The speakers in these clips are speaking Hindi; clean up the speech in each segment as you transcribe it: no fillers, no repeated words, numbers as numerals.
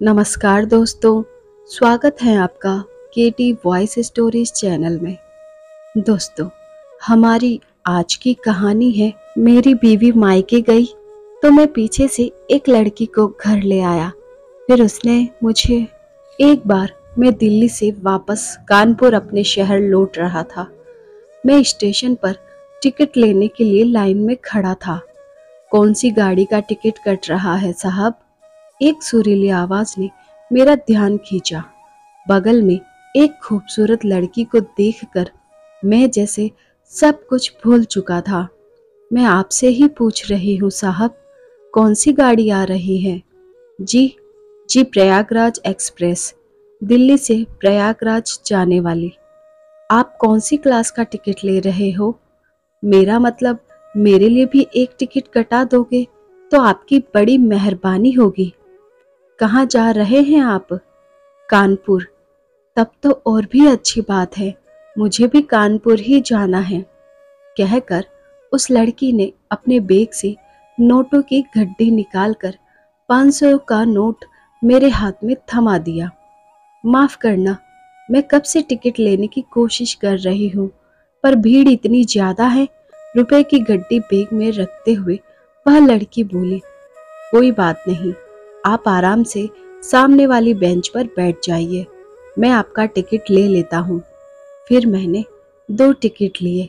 नमस्कार दोस्तों, स्वागत है आपका केटी वॉइस स्टोरीज चैनल में। दोस्तों, हमारी आज की कहानी है मेरी बीवी मायके गई तो मैं पीछे से एक लड़की को घर ले आया। फिर उसने मुझे एक बार मैं दिल्ली से वापस कानपुर अपने शहर लौट रहा था। मैं स्टेशन पर टिकट लेने के लिए लाइन में खड़ा था। कौन सी गाड़ी का टिकट कट रहा है साहब? एक सुरीली आवाज ने मेरा ध्यान खींचा। बगल में एक खूबसूरत लड़की को देखकर मैं जैसे सब कुछ भूल चुका था। मैं आपसे ही पूछ रही हूँ साहब, कौन सी गाड़ी आ रही है? जी जी, प्रयागराज एक्सप्रेस, दिल्ली से प्रयागराज जाने वाली। आप कौन सी क्लास का टिकट ले रहे हो? मेरा मतलब, मेरे लिए भी एक टिकट कटा दोगे तो आपकी बड़ी मेहरबानी होगी। कहाँ जा रहे हैं आप? कानपुर। तब तो और भी अच्छी बात है, मुझे भी कानपुर ही जाना है, कहकर उस लड़की ने अपने बैग से नोटों की गड्डी निकालकर 500 का नोट मेरे हाथ में थमा दिया। माफ करना, मैं कब से टिकट लेने की कोशिश कर रही हूँ, पर भीड़ इतनी ज्यादा है। रुपए की गड्डी बैग में रखते हुए वह लड़की बोली, कोई बात नहीं, आप आराम से सामने वाली बेंच पर बैठ जाइए, मैं आपका टिकट ले लेता हूँ। फिर मैंने 2 टिकट लिए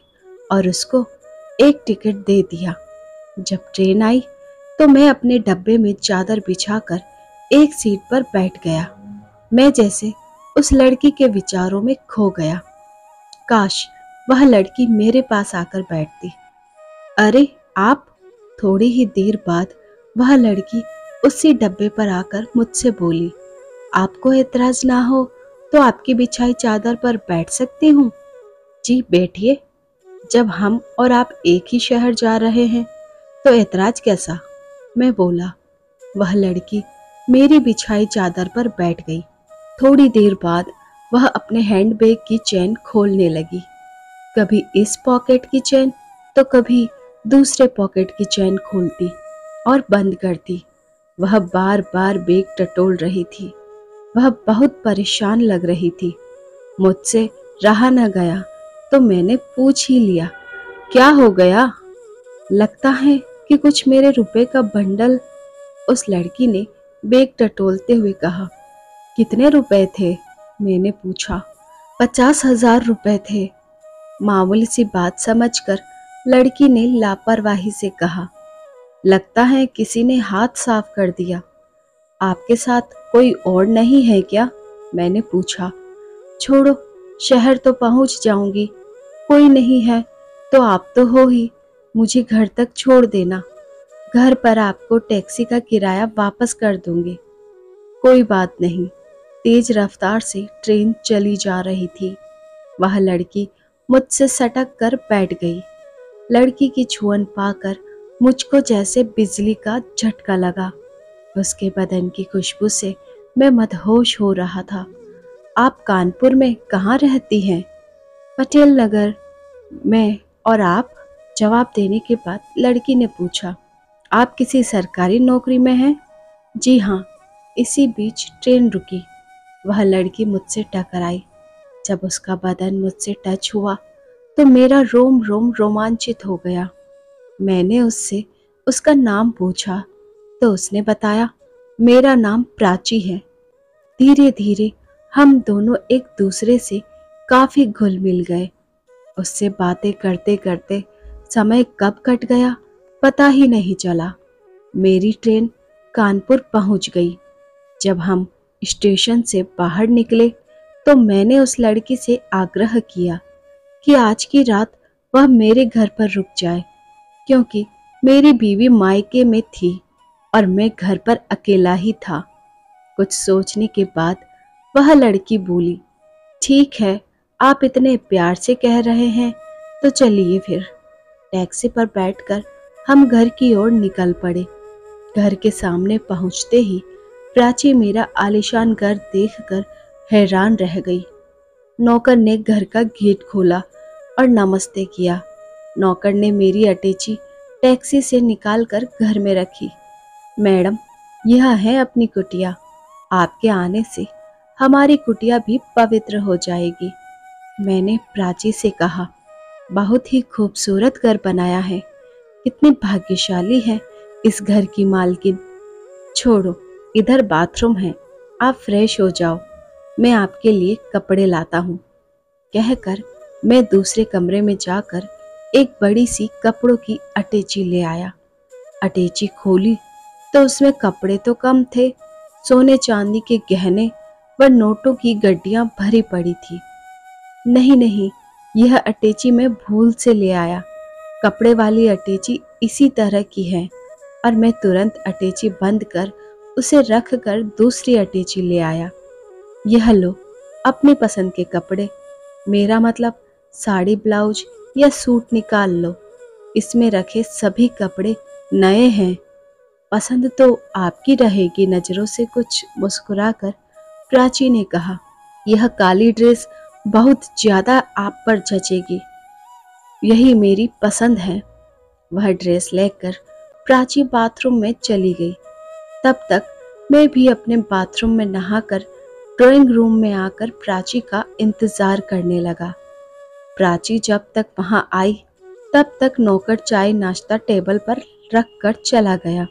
और उसको एक टिकट दे दिया। जब ट्रेन आई तो मैं अपने डब्बे में चादर बिछाकर एक सीट पर बैठ गया। मैं जैसे उस लड़की के विचारों में खो गया। काश वह लड़की मेरे पास आकर बैठती। अरे आप! थोड़ी ही देर बाद वह लड़की उसी डब्बे पर आकर मुझसे बोली, आपको एतराज ना हो तो आपकी बिछाई चादर पर बैठ सकती हूँ? जी बैठिए, जब हम और आप एक ही शहर जा रहे हैं तो एतराज कैसा? मैं बोला। वह लड़की मेरी बिछाई चादर पर बैठ गई। थोड़ी देर बाद वह अपने हैंडबैग की चेन खोलने लगी। कभी इस पॉकेट की चेन तो कभी दूसरे पॉकेट की चेन खोलती और बंद करती। वह बार बार बैग टटोल रही थी। वह बहुत परेशान लग रही थी। मुझसे रहा न गया तो मैंने पूछ ही लिया, क्या हो गया? लगता है कि कुछ मेरे रुपए का बंडल। उस लड़की ने बैग टटोलते हुए कहा। कितने रुपए थे? मैंने पूछा। 50,000 रुपए थे, मामूली सी बात समझकर लड़की ने लापरवाही से कहा। लगता है किसी ने हाथ साफ कर दिया। आपके साथ कोई और नहीं है क्या? मैंने पूछा। छोड़ो, शहर तो पहुंच जाऊंगी, कोई नहीं है तो आप तो हो ही, मुझे घर तक छोड़ देना, घर पर आपको टैक्सी का किराया वापस कर दूंगी। कोई बात नहीं। तेज रफ्तार से ट्रेन चली जा रही थी। वह लड़की मुझसे सटक कर बैठ गई। लड़की की छुअन पाकर मुझको जैसे बिजली का झटका लगा। उसके बदन की खुशबू से मैं मदहोश हो रहा था। आप कानपुर में कहाँ रहती हैं? पटेल नगर में। और आप? जवाब देने के बाद लड़की ने पूछा, आप किसी सरकारी नौकरी में हैं? जी हाँ। इसी बीच ट्रेन रुकी। वह लड़की मुझसे टकराई। जब उसका बदन मुझसे टच हुआ तो मेरा रोम रोम रोमांचित हो गया। मैंने उससे उसका नाम पूछा तो उसने बताया, मेरा नाम प्राची है। धीरे धीरे हम दोनों एक दूसरे से काफी घुल मिल गए। उससे बातें करते करते समय कब कट गया पता ही नहीं चला। मेरी ट्रेन कानपुर पहुंच गई। जब हम स्टेशन से बाहर निकले तो मैंने उस लड़की से आग्रह किया कि आज की रात वह मेरे घर पर रुक जाए, क्योंकि मेरी बीवी मायके में थी और मैं घर पर अकेला ही था। कुछ सोचने के बाद वह लड़की बोली, ठीक है, आप इतने प्यार से कह रहे हैं तो चलिए फिर। टैक्सी पर बैठकर हम घर की ओर निकल पड़े। घर के सामने पहुंचते ही प्राची मेरा आलीशान घर देखकर हैरान रह गई। नौकर ने घर का गेट खोला और नमस्ते किया। नौकर ने मेरी अटैची टैक्सी से निकालकर घर में रखी। मैडम, यह है अपनी कुटिया, आपके आने से हमारी कुटिया भी पवित्र हो जाएगी। मैंने प्राची से कहा, बहुत ही खूबसूरत घर बनाया है। कितनी भाग्यशाली है इस घर की मालकिन। छोड़ो, इधर बाथरूम है, आप फ्रेश हो जाओ, मैं आपके लिए कपड़े लाता हूँ। कहकर मैं दूसरे कमरे में जाकर एक बड़ी सी कपड़ों की अटैची ले आया। अटैची खोली तो उसमें कपड़े तो कम थे, सोने चांदी के गहने व नोटों की गड्डियां भरी पड़ी थी। नहीं नहीं, यह अटैची मैं भूल से ले आया। कपड़े वाली अटैची इसी तरह की है। और मैं तुरंत अटैची बंद कर उसे रख कर दूसरी अटैची ले आया। यह लो, अपनी पसंद के कपड़े, मेरा मतलब साड़ी ब्लाउज या सूट निकाल लो। इसमें रखे सभी कपड़े नए हैं। पसंद तो आपकी रहेगी। नजरों से कुछ मुस्कुराकर प्राची ने कहा, यह काली ड्रेस बहुत ज्यादा आप पर जचेगी, यही मेरी पसंद है। वह ड्रेस लेकर प्राची बाथरूम में चली गई। तब तक मैं भी अपने बाथरूम में नहाकर ड्राइंग रूम में आकर प्राची का इंतजार करने लगा। प्राची जब तक वहां आई तब तक नौकर चाय नाश्ता टेबल पर रख कर चला गया।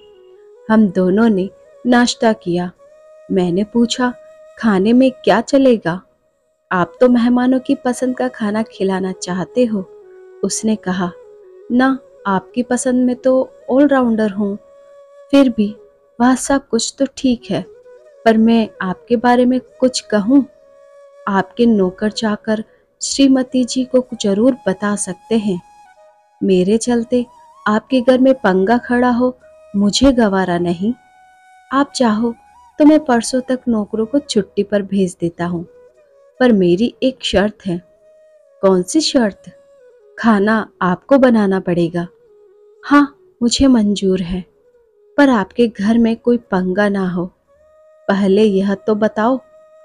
हम दोनों ने नाश्ता किया। मैंने पूछा, खाने में क्या चलेगा? आप तो मेहमानों की पसंद का खाना खिलाना चाहते हो। उसने कहा, ना, आपकी पसंद में तो ऑलराउंडर हूँ। फिर भी वह सब कुछ तो ठीक है, पर मैं आपके बारे में कुछ कहूँ? आपके नौकर चाकर श्रीमती जी को जरूर बता सकते हैं। मेरे चलते आपके घर में पंगा खड़ा हो, मुझे गवारा नहीं। आप चाहो तो मैं परसों तक नौकरों को छुट्टी पर भेज देता हूँ, पर मेरी एक शर्त है। कौन सी शर्त? खाना आपको बनाना पड़ेगा। हाँ, मुझे मंजूर है, पर आपके घर में कोई पंगा ना हो। पहले यह तो बताओ,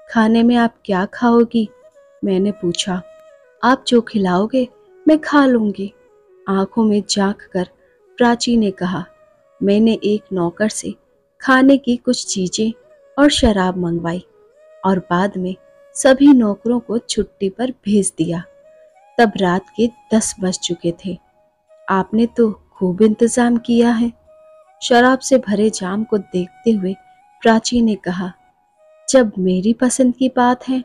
खाने में आप क्या खाओगी? मैंने पूछा। आप जो खिलाओगे मैं खा लूंगी। आंखों में झांक कर प्राची ने कहा। मैंने एक नौकर से खाने की कुछ चीजें और शराब मंगवाई और बाद में सभी नौकरों को छुट्टी पर भेज दिया। तब रात के 10 बज चुके थे। आपने तो खूब इंतजाम किया है। शराब से भरे जाम को देखते हुए प्राची ने कहा, जब मेरी पसंद की बात है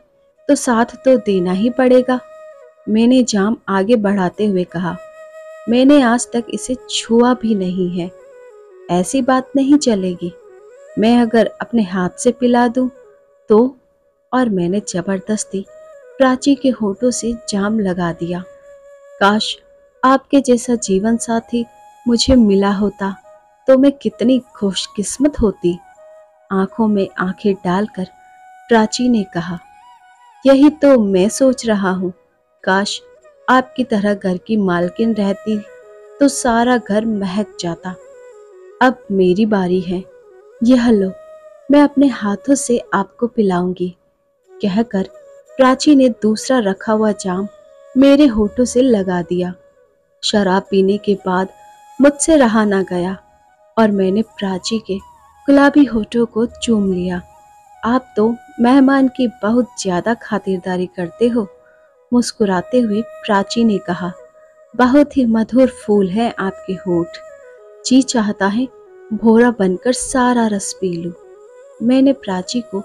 तो साथ तो देना ही पड़ेगा। मैंने जाम आगे बढ़ाते हुए कहा, मैंने आज तक इसे छुआ भी नहीं है। ऐसी बात नहीं चलेगी। मैं अगर अपने हाथ से पिला दूं तो? और मैंने जबरदस्ती प्राची के होठों से जाम लगा दिया। काश आपके जैसा जीवन साथी मुझे मिला होता तो मैं कितनी खुशकिस्मत होती। आंखों में आंखें डालकर प्राची ने कहा, यही तो मैं सोच रहा हूँ। काश आपकी तरह घर की मालकिन रहती तो सारा घर महक जाता। अब मेरी बारी है। यह लो, मैं अपने हाथों से आपको पिलाऊंगी। कहकर प्राची ने दूसरा रखा हुआ जाम मेरे होठों से लगा दिया। शराब पीने के बाद मुझसे रहा ना गया और मैंने प्राची के गुलाबी होठों को चूम लिया। आप तो मेहमान की बहुत ज्यादा खातिरदारी करते हो। मुस्कुराते हुए प्राची ने कहा, बहुत ही मधुर फूल है आपके होठ। जी चाहता है भोरा बनकर सारा रस पी लूं। मैंने प्राची को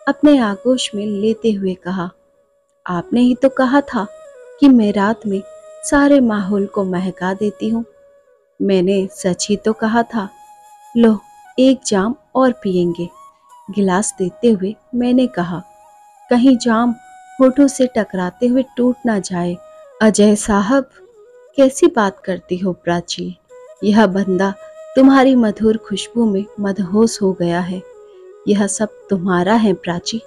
अपने आगोश में लेते हुए कहा, आपने ही तो कहा था कि मैं रात में सारे माहौल को महका देती हूँ। मैंने सच ही तो कहा था। लो, एक जाम और पिएंगे। गिलास देते हुए मैंने कहा, कहीं जाम होठों से टकराते हुए टूट ना जाए। अजय साहब, कैसी बात करती हो प्राची? यह बंदा तुम्हारी मधुर खुशबू में मदहोश हो गया है। यह सब तुम्हारा है प्राची।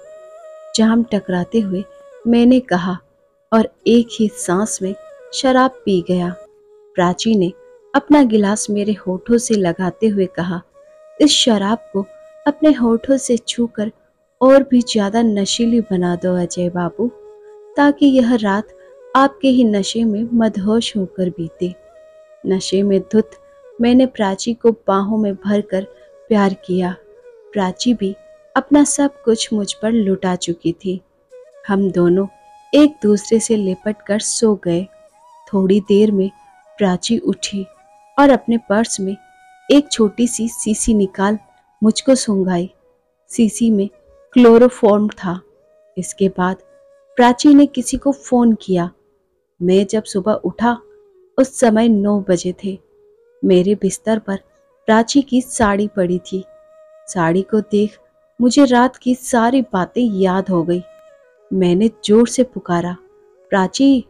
जाम टकराते हुए मैंने कहा और एक ही सांस में शराब पी गया। प्राची ने अपना गिलास मेरे होठों से लगाते हुए कहा, इस शराब को अपने होठों से छूकर और भी ज्यादा नशीली बना दो अजय बाबू, ताकि यह रात आपके ही नशे में मदहोश होकर बीते। नशे में धुत मैंने प्राची को बाहों में भरकर प्यार किया। प्राची भी अपना सब कुछ मुझ पर लुटा चुकी थी। हम दोनों एक दूसरे से लिपट कर सो गए। थोड़ी देर में प्राची उठी और अपने पर्स में एक छोटी सी शीशी निकाल मुझको सूंघाई। शीशी में क्लोरोफॉर्म था। इसके बाद प्राची ने किसी को फोन किया। मैं जब सुबह उठा उस समय 9 बजे थे। मेरे बिस्तर पर प्राची की साड़ी पड़ी थी। साड़ी को देख मुझे रात की सारी बातें याद हो गई। मैंने जोर से पुकारा, प्राची।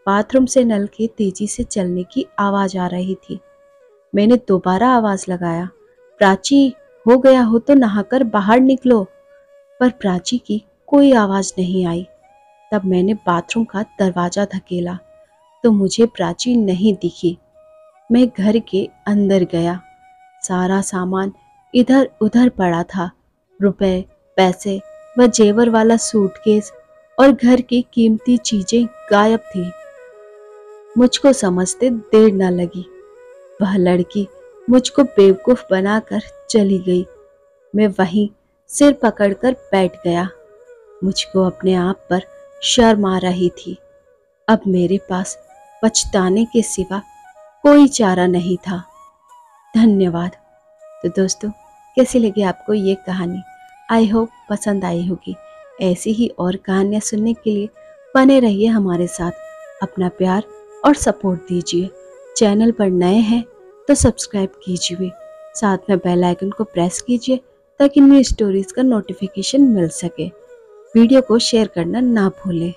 बाथरूम से नल के तेजी से चलने की आवाज आ रही थी। मैंने दोबारा आवाज लगाया, प्राची, हो गया हो तो नहाकर बाहर निकलो। पर प्राची की कोई आवाज नहीं आई। तब मैंने बाथरूम का दरवाजा धकेला तो मुझे प्राची नहीं दिखी। मैं घर के अंदर गया। सारा सामान इधर उधर पड़ा था। रुपए, पैसे व जेवर वाला सूटकेस और घर की कीमती चीजें गायब थी। मुझको समझते देर न लगी। वह लड़की मुझको बेवकूफ बनाकर चली गई। मैं वहीं सिर पकड़कर बैठ गया। मुझको अपने आप पर शर्म आ रही थी। अब मेरे पास पछताने के सिवा कोई चारा नहीं था। धन्यवाद। तो दोस्तों, कैसी लगी आपको ये कहानी? आई होप पसंद आई होगी। ऐसी ही और कहानियाँ सुनने के लिए बने रहिए हमारे साथ। अपना प्यार और सपोर्ट दीजिए। चैनल पर नए हैं तो सब्सक्राइब कीजिए। साथ में बेल आइकन को प्रेस कीजिए ताकि न्यू स्टोरीज का नोटिफिकेशन मिल सके। वीडियो को शेयर करना ना भूलें।